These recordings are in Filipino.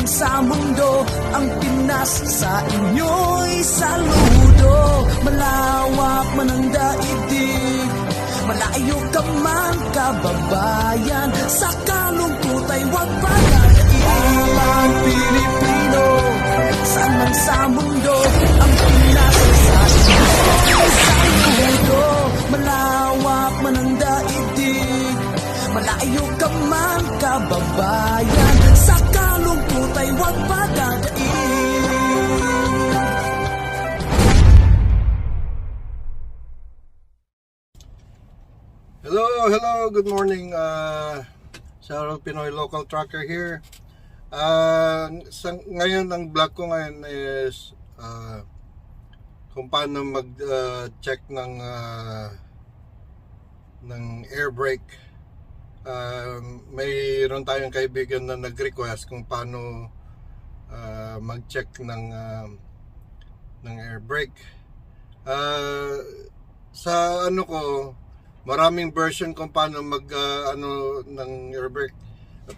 lang sa mundo. Ang Pinas sa inyo'y saludo. Malawak man ang daigdig, malayo ka man kababayan, sa kalungkot ay huwag pagkakain. Ang Pilipino, saan man sa mundo, ang Pinas sa inyo'y saludo. Malawak man ang daigdig, malayo ka man kababayan, sa kalungkot ay huwag pagkakain. Hello, good morning. Cheryl Pinoy Local Trucker here. Ngayon, ang vlog ko ngayon is kung paano mag-check ng air brake. Mayroon tayong kaibigan na nag-request kung paano mag-check ng air brake. Sa ano ko, maraming version kung paano ng air brake.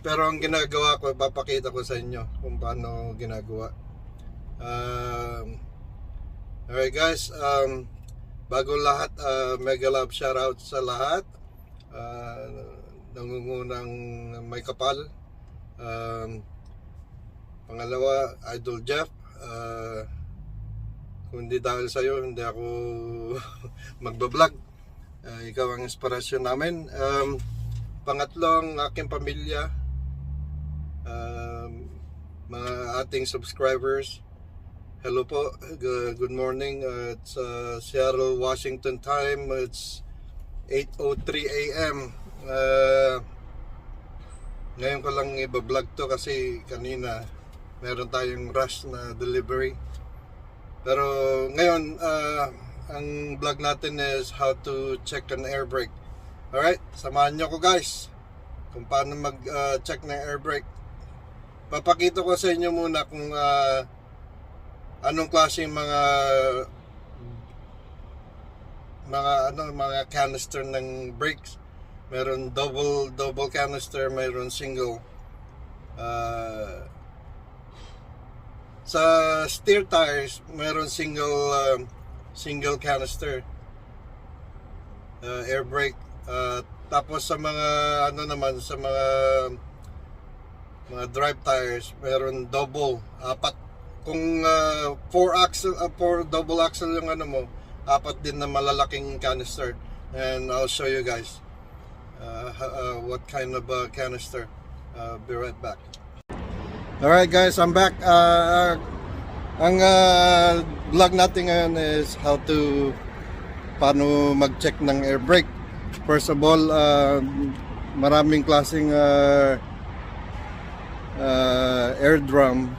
Pero ang ginagawa ko, papakita ko sa inyo kung paano ginagawa. Alright guys, bago lahat, mega love shoutout sa lahat. Nangungunang may kapal. Pangalawa, Idol Jeff. Kung hindi dahil sa'yo, hindi ako magbablog. Ikaw ang inspirasyon namin. Pangatlo, ang aking pamilya, mga ating subscribers. Hello po, good morning. It's Seattle, Washington time. It's 8:03 a.m. Ngayon ko lang ibablog to kasi kanina meron tayong rush na delivery. Pero ngayon, ang vlog natin is how to check an air brake. Alright, samahan nyo ko guys kung paano mag-check ng air brake. Papakita ko sa inyo muna kung anong klaseng mga canister ng brakes. Meron double canister, meron single. Sa steer tires, meron single canister air brake. Tapos sa mga sa mga drive tires, meron apat. Kung 4 double axle yung apat din na malalaking canister. And I'll show you guys what kind of canister. Be right back. Alright guys, I'm back. Ang vlog natin ngayon is how to paano mag-check ng air brake. First of all, maraming klaseng air drum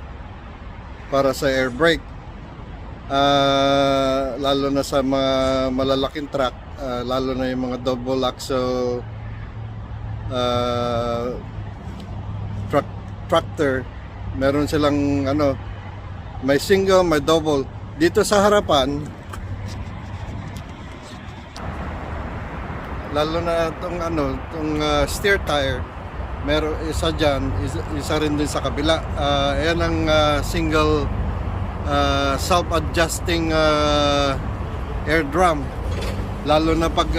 para sa air brake. Lalo na sa mga malalaking truck, lalo na yung mga double axle tractor. Meron silang may single, may double. Dito sa harapan, lalo na itong steer tire, meron isa dyan, isa rin din sa kabila. Ayan ang single self-adjusting air drum. Lalo na pag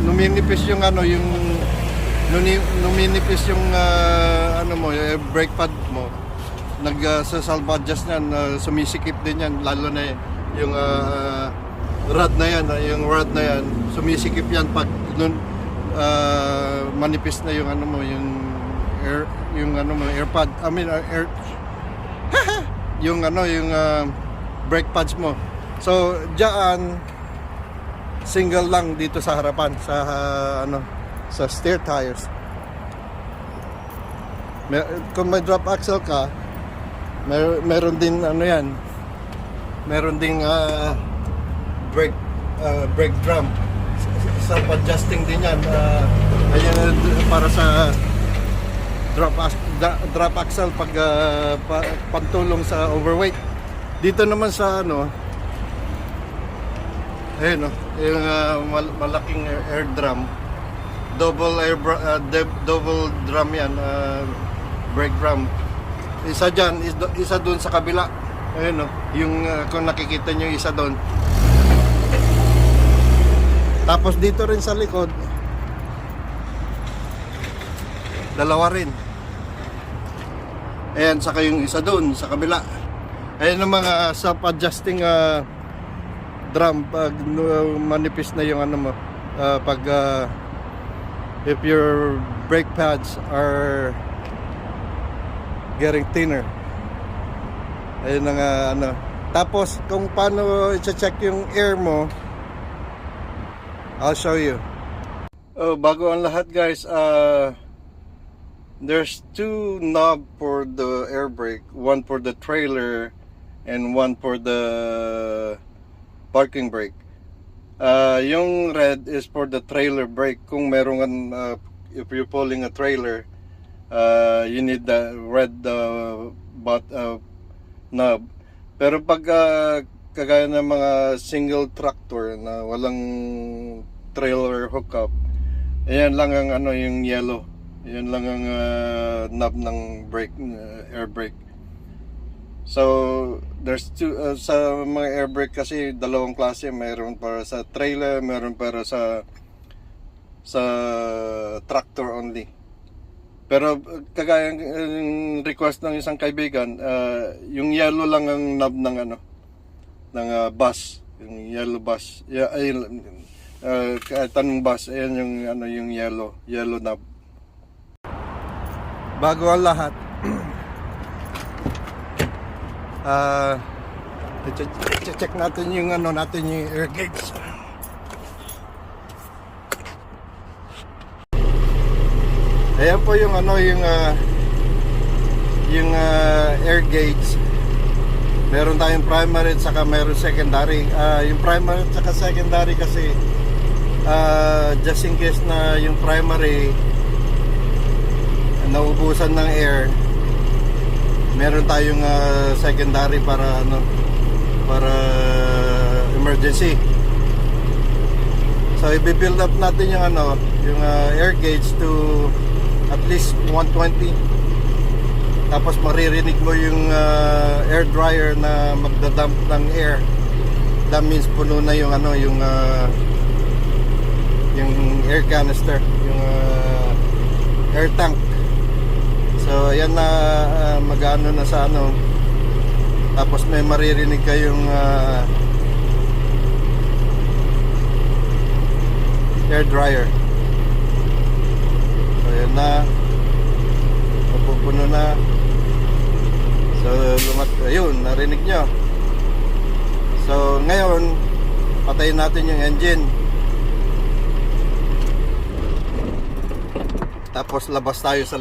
numinipis yung numinipis yung yung brake pad mo, sa self-adjust niyan, sumisikip din yan. Lalo na yung rod na yan, sumisikip yan pag manipis na yung air pad, yung brake pads mo. So diyan single lang dito sa harapan sa steer tires. Kung may drop axle ka, meron din meron ding brake drum, self-adjusting din yan. Ayan, para sa drop axle pag pantulong sa overweight. Dito naman sa ayun yung malaking air drum, double drum yan, brake drum. Isa dyan, isa doon sa kabila. Ayun o, yung kung nakikita nyo isa doon. Tapos dito rin sa likod, dalawa rin. Ayan, saka yung isa doon sa kabila. Ayan ang mga self-adjusting drum pag manipis na yung ano mo. Pag if your brake pads are getting thinner. Ayun ang ano. Tapos kung paano i-check yung air mo, I'll show you. Bago ang lahat guys, there's two knob for the air brake, one for the trailer and one for the parking brake. Yung red is for the trailer brake. Kung meron if you're pulling a trailer, you need the red knob. Pero pag kagaya ng mga single tractor na walang trailer hookup, ayan lang ang ano, yung yellow. Ayan lang ang knob ng brake, air brake. So there's two sa mga air brake kasi dalawang klase, mayroon para sa trailer, mayroon para sa tractor only. Pero kagaya ng request ng isang kaibigan, yung yellow lang ang knob ng ano, ng bus, yung yellow bus. Kahit anong bus, ayan yung ano, yung yellow knob. Bago ang lahat, check natin yung ano natin, yung air gauge. Ayan po yung ano, yung air gauge. Meron tayong primary at saka meron secondary. Yung primary at saka secondary kasi just in case na yung primary naubusan ng air, meron tayong secondary para ano, para emergency. So i-build up natin yung ano, yung air gauge to at least 120. Tapos maririnig mo yung air dryer na magdadump ng air. That means puno na yung ano, yung air canister, yung air tank. So ayan na, mag-ano na sa ano. Tapos may maririnig kayong air dryer. So ayan na, mapupuno na. So ayun, narinig nyo. So ngayon, patayin natin yung engine. Tapos labas tayo sa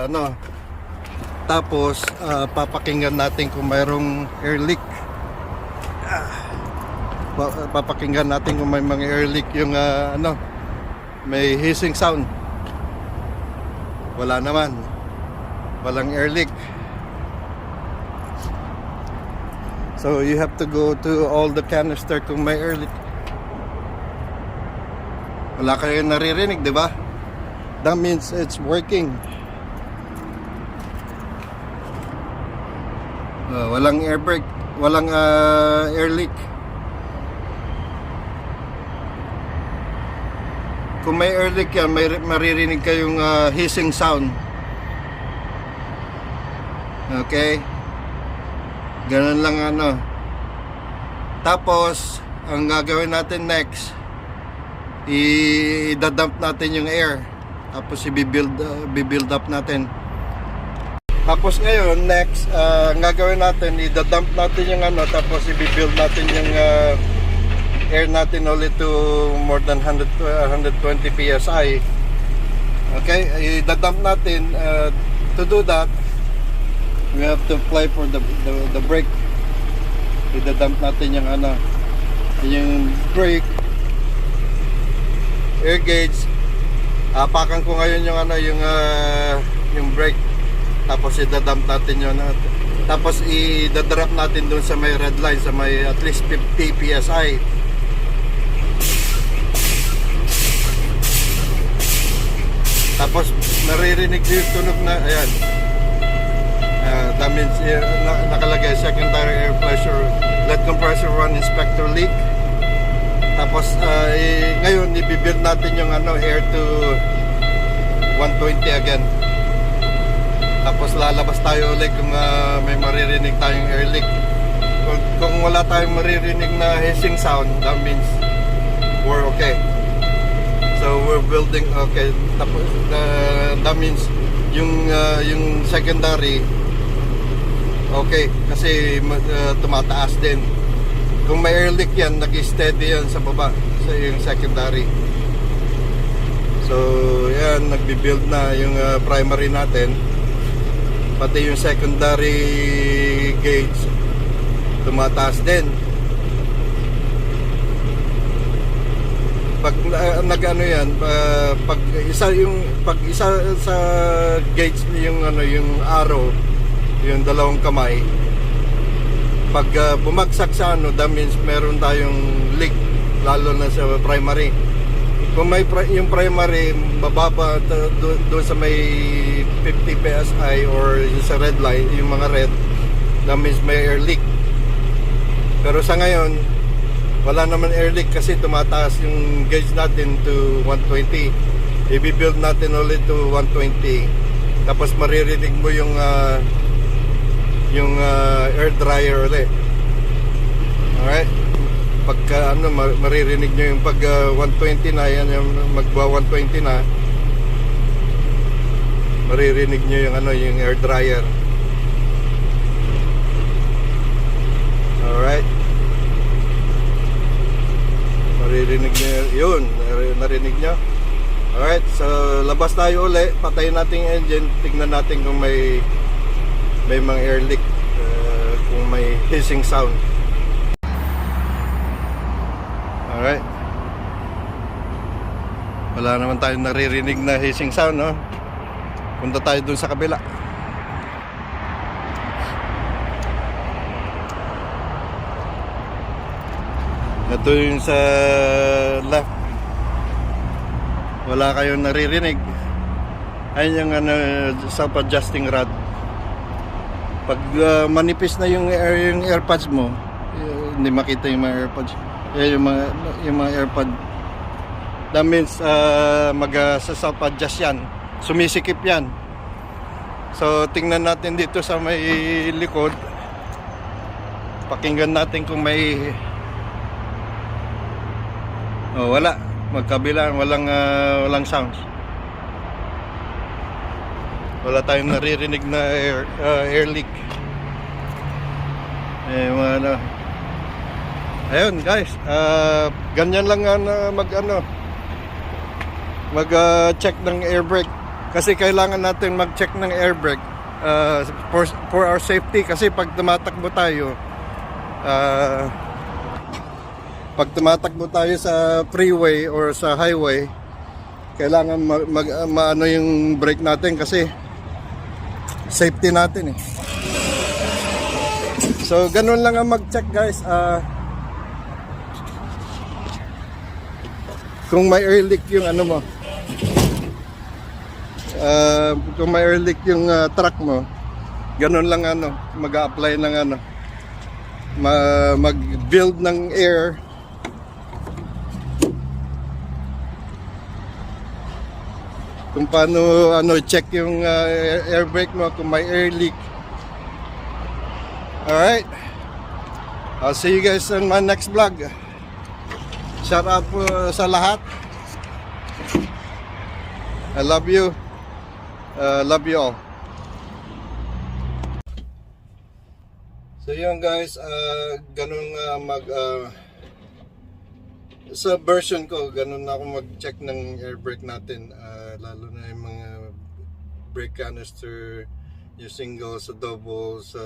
ano. Tapos papakinggan natin kung mayroong air leak. Papakinggan natin kung may mga air leak, yung ano, may hissing sound. Wala naman, walang air leak. So you have to go to all the canister kung may air leak. Wala kayong naririnig, di ba? That means it's working. Walang air brake, walang air leak. Kung may air leak yan, may maririnig kayong hissing sound. Okay? Ganun lang ano. Tapos, ang gagawin natin next, i-dump natin yung air. Tapos i-build up natin. Tapos ngayon, next, ang gagawin natin, i-dump natin yung ano, tapos i-build natin yung air natin ulit to more than 120 psi. Okay, i-dump natin. To do that, we have to apply for the brake. I-dump natin yung ano, yung brake, air gauge. Apakan ko ngayon yung ano, yung brake. Tapos i-dump natin yun. Tapos i-drop natin doon sa may red line, sa may at least 50 psi. Tapos naririnig yung tunog na, ayan. That means nakalagay secondary air pressure, lead compressor 1 inspector leak. Tapos ngayon i-build natin yung air to 120 again. Tapos lalabas tayo ulit kung may maririnig tayong air leak. Kung wala tayong maririnig na hissing sound, that means we're okay. So we're building okay. Tapos that means yung secondary okay kasi tumataas din. Kung may air leak yan, nag-steady yan sa baba sa yung secondary. So yan, nagbi-build na yung primary natin, pati yung secondary gauge tumataas din. Pag nag-ano yan, pag isa sa gauge yung yung arrow, yung dalawang kamay, pag bumagsak sa that means meron tayong leak, lalo na sa primary. Kung may yung primary bababa doon sa may 50 psi or sa red line, yung mga red, that means may air leak. Pero sa ngayon wala naman air leak kasi tumataas yung gauge natin to 120. I-build natin ulit to 120. Tapos maririnig mo yung air dryer ulit. Alright? Pagka maririnig nyo yung pag 120 na, yan yung magba 120 na, maririnig nyo yung yung air dryer. Alright? Maririnig nyo yun, narinig nyo. Alright, so labas tayo uli, patayin natin yung engine, tignan natin kung may mga air leak, kung may hissing sound. Alright, wala naman tayong naririnig na hissing sound, no? Punta tayo dun sa kabila. Ito yung sa left, wala kayong naririnig. Ayun yung self-adjusting rod. Pag manipis na yung airpods mo, hindi makita yung mga airpods. Yung mga airpod, that means self-adjust yan, sumisikip yan. So tingnan natin dito sa may likod, pakinggan natin kung may wala, magkabila, walang sounds. Wala tayong naririnig na air leak. Ayun guys, ganyan lang mag-check ng air brake. Kasi kailangan natin mag-check ng air brake for our safety. Kasi pag tumatakbo tayo, sa freeway or sa highway, kailangan maano yung brake natin kasi safety natin eh. So ganun lang ang mag-check guys. Kung may air leak yung mo, kung may air leak yung truck mo, ganun lang mag-apply ng mag-build ng air. Kung paano check yung air brake mo kung may air leak. Alright, I'll see you guys in my next vlog. Shout out po sa lahat. I love you. Love you all. So yun guys, ganun sa version ko, ganun na ako mag-check ng air brake natin, lalo na yung mga brake canister, yung single sa double, sa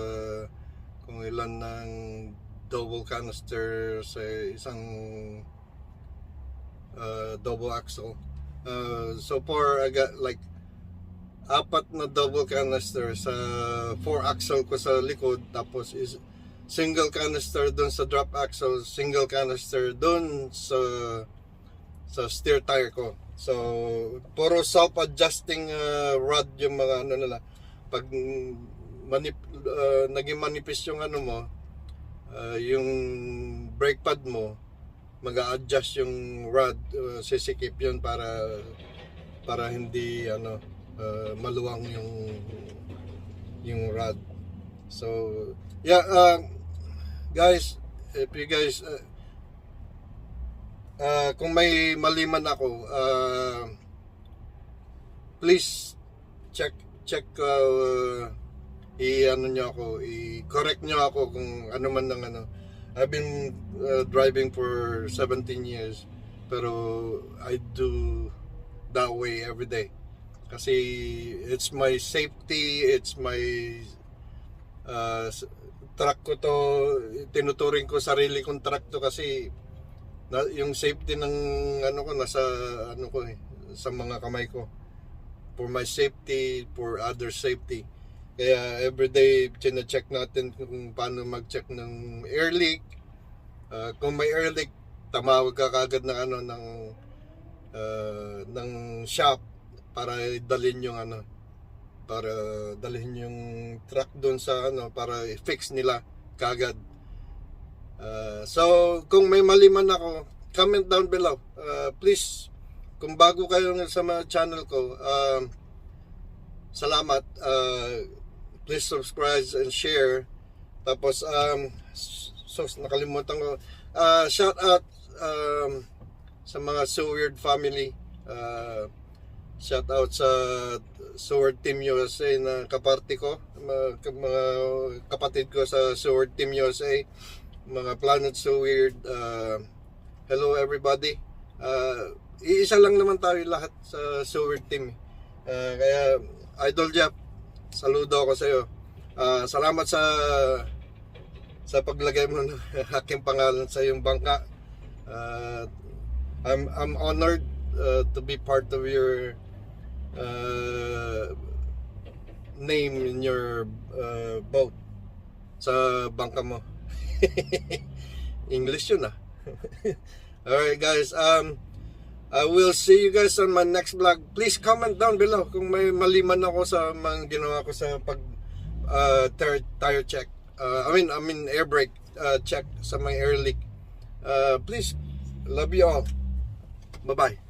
kung ilan ng double canister sa isang double axle. So far I got like 4 na double canister sa 4 axle ko sa likod, tapos is single canister doon sa drop axle, single canister doon sa steer tire ko. So puro self-adjusting rod yung mga nila. Pag naging manipis yung ano mo, yung brake pad mo, mag-a-adjust yung rod, sisikip yun para hindi maluwang yung rod. So yeah, guys, if you guys kung may mali man ako, please check i-correct nyo ako kung ano man ng ano. I've been driving for 17 years, pero I do that way every day. Kasi it's my safety, it's my truck ko to, tinuturing ko sarili kong truck to kasi yung safety ng ano ko nasa sa mga kamay ko. For my safety, for other safety. Kaya everyday chine-check natin kung paano mag-check ng air leak. Kung may air leak, tumawag ka kagad ng shop para dalhin yung truck doon sa para i-fix nila kagad. So kung may mali man ako, comment down below. Please, kung bago kayo sa mga channel ko, salamat. Please subscribe and share. Tapos nakalimutan ko, shout out sa mga Seward family. Shout out sa Seward Team USA na kaparty ko, mga kapatid ko sa Seward Team USA, mga Planet Seward. Hello everybody. Iisa lang naman tayo lahat sa Seward Team. Kaya Idol Jeff, saludo ako sa iyo. Salamat sa paglagay mo ng aking pangalan sa iyong bangka. I'm honored to be part of your name in your boat sa bangka mo. English yun Alright guys, I will see you guys on my next vlog. Please comment down below kung may mali man ako sa mga ginawa ko sa pag tire check. I mean air brake check sa my air leak. Please, love you all. Bye-bye.